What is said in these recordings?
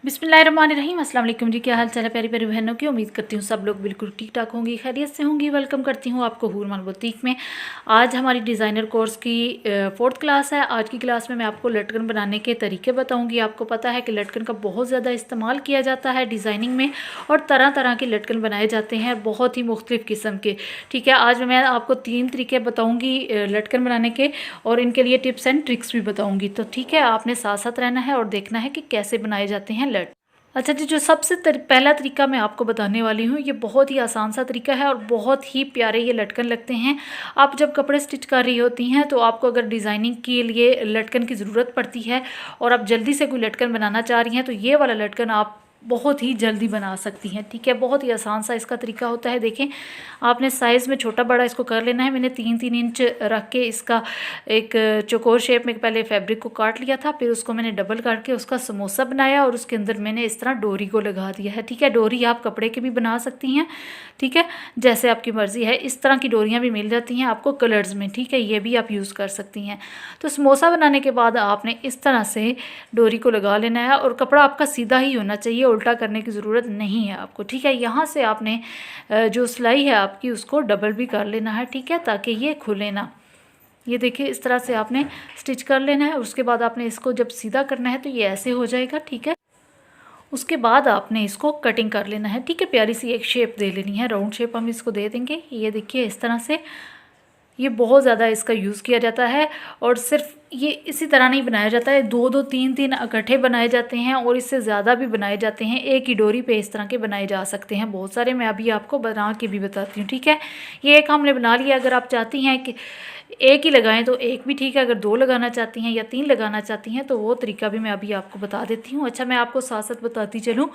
बिस्मिल्लाहिर्रहमानिर्रहीम। अस्सलाम वालेकुम जी, क्या हाल चाल है प्यारी प्यारी बहनों की। उम्मीद करती हूँ सब लोग बिल्कुल ठीक ठाक होंगी, खैरियत से होंगी। वेलकम करती हूँ आपको हूर मन बुटीक में। आज हमारी डिज़ाइनर कोर्स की 4th क्लास है। आज की क्लास में मैं आपको लटकन बनाने के तरीके बताऊँगी। आपको पता है कि लटकन का बहुत ज़्यादा इस्तेमाल किया जाता है डिज़ाइनिंग में, और तरह तरह के लटकन बनाए जाते हैं, बहुत ही मुख्तलिफ़ किस्म के। ठीक है, आज मैं आपको 3 तरीके बताऊँगी लटकन बनाने के, और इनके लिए टिप्स एंड ट्रिक्स भी बताऊँगी। तो ठीक है, आपने साथ साथ रहना है और देखना है कि कैसे बनाए जाते हैं लट। अच्छा जी, जो सबसे पहला तरीका मैं आपको बताने वाली हूँ, ये बहुत ही आसान सा तरीका है और बहुत ही प्यारे ये लटकन लगते हैं। आप जब कपड़े स्टिच कर रही होती हैं तो आपको अगर डिज़ाइनिंग के लिए लटकन की ज़रूरत पड़ती है और आप जल्दी से कोई लटकन बनाना चाह रही हैं, तो ये वाला लटकन आप बहुत ही जल्दी बना सकती हैं। ठीक है, बहुत ही आसान सा इसका तरीका होता है। देखें, आपने साइज़ में छोटा बड़ा इसको कर लेना है। मैंने 3-3 इंच रख के इसका एक चौकोर शेप में पहले फैब्रिक को काट लिया था, फिर उसको मैंने डबल करके उसका समोसा बनाया और उसके अंदर मैंने इस तरह डोरी को लगा दिया है। ठीक है, डोरी आप कपड़े की भी बना सकती हैं। ठीक है, जैसे आपकी मर्ज़ी है। इस तरह की डोरियाँ भी मिल जाती हैं आपको कलर्स में। ठीक है, ये भी आप यूज़ कर सकती हैं। तो समोसा बनाने के बाद आपने इस तरह से डोरी को लगा लेना है और कपड़ा आपका सीधा ही होना चाहिए, उल्टा करने की ज़रूरत नहीं है आपको। ठीक है, यहाँ से आपने जो सिलाई है आपकी उसको डबल भी कर लेना है। ठीक है, ताकि ये खुले ना। ये देखिए, इस तरह से आपने स्टिच कर लेना है। उसके बाद आपने इसको जब सीधा करना है तो ये ऐसे हो जाएगा। ठीक है, उसके बाद आपने इसको कटिंग कर लेना है। ठीक है, प्यारी सी एक शेप दे लेनी है, राउंड शेप हम इसको दे देंगे। ये देखिए, इस तरह से। ये बहुत ज़्यादा इसका यूज़ किया जाता है, और सिर्फ ये इसी तरह नहीं बनाया जाता है, 2-2 3-3 इकट्ठे बनाए जाते हैं और इससे ज़्यादा भी बनाए जाते हैं। एक ही डोरी पे इस तरह के बनाए जा सकते हैं बहुत सारे। मैं अभी आपको बना के भी बताती हूँ। ठीक है, ये एक हमने बना लिया। अगर आप चाहती हैं कि एक ही लगाएं तो एक भी ठीक है, अगर 2 लगाना चाहती हैं या 3 लगाना चाहती हैं तो वो तरीका भी मैं अभी आपको बता देती हूँ। अच्छा, मैं आपको साथ साथ बताती चलूँ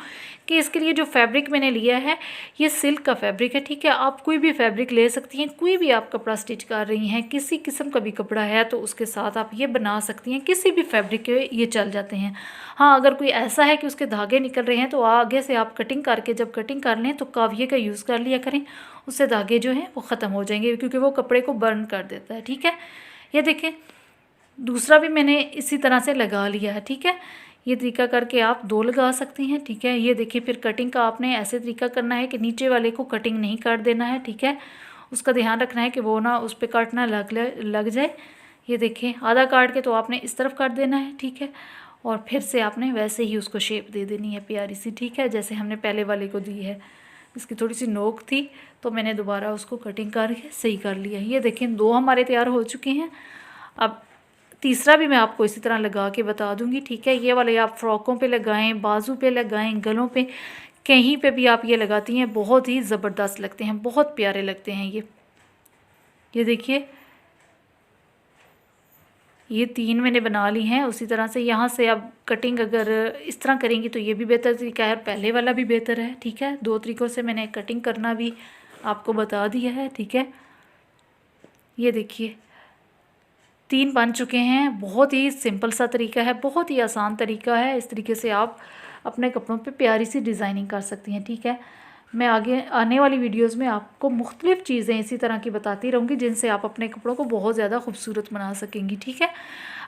कि इसके लिए जो फैब्रिक मैंने लिया है ये सिल्क का फैब्रिक है। ठीक है, आप कोई भी फैब्रिक ले सकती हैं। कोई भी आप कपड़ा स्टिच कर रही हैं, किसी किस्म का भी कपड़ा है तो उसके साथ आप ये बना सकती हैं। किसी भी फैब्रिक के ये चल जाते हैं। हाँ, अगर कोई ऐसा है कि उसके धागे निकल रहे हैं तो आगे से आप कटिंग करके जब कटिंग कर लें तो काविये का यूज़ कर लिया करें, उससे धागे जो हैं वो ख़त्म हो जाएंगे, क्योंकि वो कपड़े को बर्न कर देता है। ठीक है, ये देखें, दूसरा भी मैंने इसी तरह से लगा लिया है। ठीक है, ये तरीका करके आप 2 लगा सकती हैं। ठीक है, ये देखिए, फिर कटिंग का आपने ऐसे तरीका करना है कि नीचे वाले को कटिंग नहीं कर देना है। ठीक है, उसका ध्यान रखना है कि वो ना उस पर कट ना लग जाए। ये देखिए, आधा काट के तो आपने इस तरफ कर देना है। ठीक है, और फिर से आपने वैसे ही उसको शेप दे देनी है प्यारी सी। ठीक है, जैसे हमने पहले वाले को दी है। इसकी थोड़ी सी नोक थी तो मैंने दोबारा उसको कटिंग करके सही कर लिया। ये देखें, 2 हमारे तैयार हो चुके हैं। अब तीसरा भी मैं आपको इसी तरह लगा के बता दूंगी। ठीक है, ये वाले आप फ्रॉकों पे लगाएं, बाजू पे लगाएं, गलों पे, कहीं पे भी आप ये लगाती हैं, बहुत ही ज़बरदस्त लगते हैं, बहुत प्यारे लगते हैं ये देखिए, ये 3 मैंने बना ली हैं। उसी तरह से यहाँ से अब कटिंग अगर इस तरह करेंगी तो ये भी बेहतर तरीका है और पहले वाला भी बेहतर है। ठीक है, 2 तरीक़ों से मैंने कटिंग करना भी आपको बता दिया है। ठीक है, ये देखिए, 3 बन चुके हैं। बहुत ही सिंपल सा तरीका है, बहुत ही आसान तरीका है। इस तरीके से आप अपने कपड़ों पे प्यारी सी डिज़ाइनिंग कर सकती हैं। ठीक है, मैं आगे आने वाली वीडियोस में आपको मुख्तलिफ़ चीज़ें इसी तरह की बताती रहूँगी, जिनसे आप अपने कपड़ों को बहुत ज़्यादा खूबसूरत बना सकेंगी। ठीक है,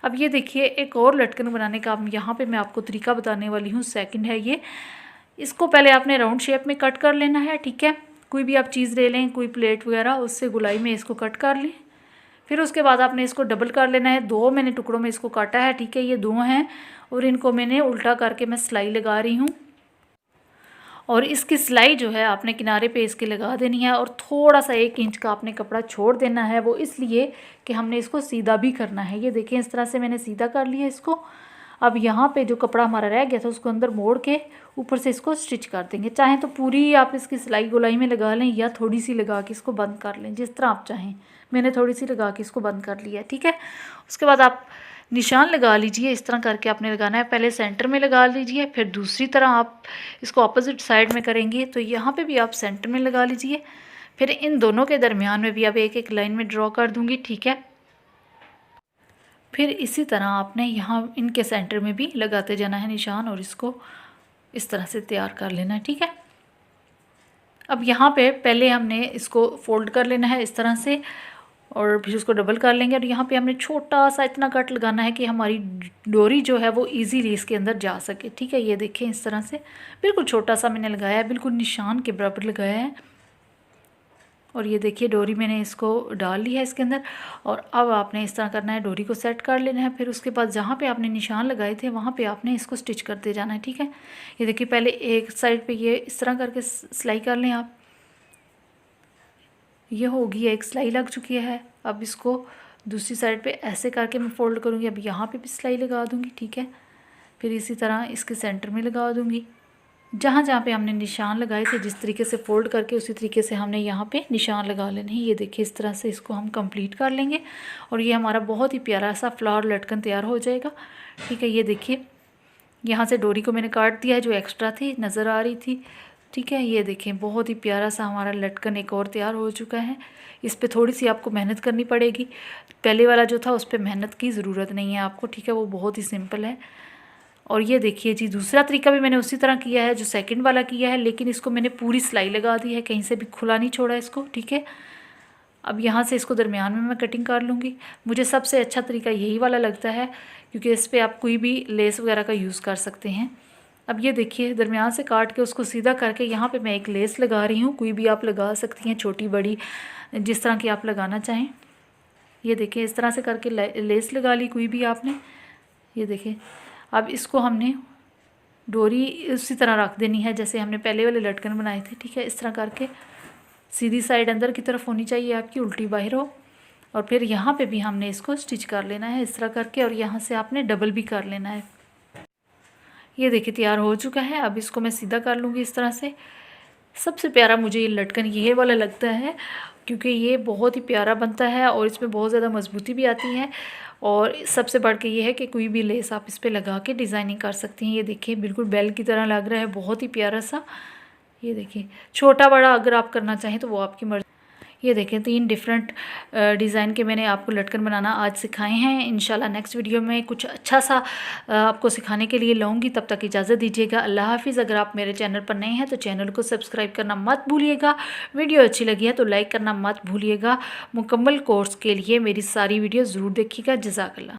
अब ये देखिए, एक और लटकन बनाने का यहाँ पे मैं आपको तरीका बताने वाली हूँ। सेकंड है ये। इसको पहले आपने राउंड शेप में कट कर लेना है। ठीक है, कोई भी आप चीज़ ले लें, कोई प्लेट वगैरह, उससे गुलाई में इसको कट कर लें। फिर उसके बाद आपने इसको डबल कर लेना है। 2 मैंने टुकड़ों में इसको काटा है। ठीक है, ये 2 हैं और इनको मैंने उल्टा करके मैं सिलाई लगा रही हूँ, और इसकी सिलाई जो है आपने किनारे पे इसके लगा देनी है, और थोड़ा सा 1 इंच का आपने कपड़ा छोड़ देना है। वो इसलिए कि हमने इसको सीधा भी करना है। ये देखें, इस तरह से मैंने सीधा कर लिया इसको। अब यहाँ पे जो कपड़ा हमारा रह गया था उसको अंदर मोड़ के ऊपर से इसको स्टिच कर देंगे। चाहें तो पूरी आप इसकी सिलाई गोलाई में लगा लें या थोड़ी सी लगा के इसको बंद कर लें, जिस तरह आप चाहें। मैंने थोड़ी सी लगा के इसको बंद कर लिया। ठीक है, उसके बाद आप निशान लगा लीजिए। इस तरह करके आपने लगाना है। पहले सेंटर में लगा लीजिए, फिर दूसरी तरह आप इसको अपोजिट साइड में करेंगे तो यहाँ पे भी आप सेंटर में लगा लीजिए। फिर इन दोनों के दरमियान में भी आप एक एक लाइन में ड्रॉ कर दूँगी। ठीक है, फिर इसी तरह आपने यहाँ इनके सेंटर में भी लगाते जाना है निशान, और इसको इस तरह से तैयार कर लेना है। ठीक है, अब यहाँ पे पहले हमने इसको फोल्ड कर लेना है इस तरह से, और फिर उसको डबल कर लेंगे। और यहाँ पे हमने छोटा सा इतना कट लगाना है कि हमारी डोरी जो है वो इजीली इसके अंदर जा सके। ठीक है, ये देखें इस तरह से बिल्कुल छोटा सा मैंने लगाया है, बिल्कुल निशान के बराबर लगाया है। और ये देखिए डोरी मैंने इसको डाल ली है इसके अंदर। और अब आपने इस तरह करना है, डोरी को सेट कर लेना है। फिर उसके बाद जहाँ पे आपने निशान लगाए थे वहाँ पे आपने इसको स्टिच करते जाना है। ठीक है, ये देखिए पहले एक साइड पे ये इस तरह करके सिलाई कर लें आप। ये होगी, एक सिलाई लग चुकी है। अब इसको दूसरी साइड पे ऐसे करके मैं फ़ोल्ड करूँगी। अब यहाँ पे भी सिलाई लगा दूँगी। ठीक है, फिर इसी तरह इसके सेंटर में लगा दूँगी। जहाँ जहाँ पे हमने निशान लगाए थे जिस तरीके से फ़ोल्ड करके उसी तरीके से हमने यहाँ पे निशान लगा लेने हैं। ये देखिए इस तरह से इसको हम कंप्लीट कर लेंगे और ये हमारा बहुत ही प्यारा सा फ्लावर लटकन तैयार हो जाएगा। ठीक है, ये देखिए यहाँ से डोरी को मैंने काट दिया है जो एक्स्ट्रा थी, नज़र आ रही थी। ठीक है, ये देखें बहुत ही प्यारा सा हमारा लटकन एक और तैयार हो चुका है। इस पर थोड़ी सी आपको मेहनत करनी पड़ेगी। पहले वाला जो था उस पर मेहनत की ज़रूरत नहीं है आपको। ठीक है, वो बहुत ही सिंपल है। और ये देखिए जी दूसरा तरीका भी मैंने उसी तरह किया है जो सेकंड वाला किया है, लेकिन इसको मैंने पूरी सिलाई लगा दी है, कहीं से भी खुला नहीं छोड़ा इसको। ठीक है, अब यहाँ से इसको दरमियान में मैं कटिंग कर लूँगी। मुझे सबसे अच्छा तरीका यही वाला लगता है क्योंकि इस पर आप कोई भी लेस वगैरह का यूज़ कर सकते हैं। अब ये देखिए दरमियान से काट के उसको सीधा करके यहाँ पे मैं एक लेस लगा रही हूँ। कोई भी आप लगा सकती हैं, छोटी बड़ी जिस तरह की आप लगाना चाहें। ये देखिए इस तरह से करके लेस लगा ली कोई भी आपने। ये देखिए अब इसको हमने डोरी उसी तरह रख देनी है जैसे हमने पहले वाले लटकन बनाए थे। ठीक है, इस तरह करके सीधी साइड अंदर की तरफ होनी चाहिए आपकी, उल्टी बाहर हो। और फिर यहाँ पे भी हमने इसको स्टिच कर लेना है इस तरह करके, और यहाँ से आपने डबल भी कर लेना है। ये देखिए तैयार हो चुका है। अब इसको मैं सीधा कर लूँगी इस तरह से। सबसे प्यारा मुझे ये लटकन ये वाला लगता है क्योंकि ये बहुत ही प्यारा बनता है और इसमें बहुत ज़्यादा मजबूती भी आती है। और सबसे बढ़ के ये है कि कोई भी लेस आप इस पर लगा के डिज़ाइनिंग कर सकती हैं। ये देखिए बिल्कुल बेल की तरह लग रहा है, बहुत ही प्यारा सा। ये देखिए छोटा बड़ा अगर आप करना चाहें तो वो आपकी मर्ज़ी। ये देखें 3 डिफरेंट डिज़ाइन के मैंने आपको लटकन बनाना आज सिखाए हैं। इंशाल्लाह नेक्स्ट वीडियो में कुछ अच्छा सा आपको सिखाने के लिए लाऊंगी। तब तक इजाज़त दीजिएगा, अल्लाह हाफिज़। अगर आप मेरे चैनल पर नए हैं तो चैनल को सब्सक्राइब करना मत भूलिएगा। वीडियो अच्छी लगी है तो लाइक करना मत भूलिएगा। मुकम्मल कोर्स के लिए मेरी सारी वीडियो ज़रूर देखिएगा। जज़ाकल्लाह।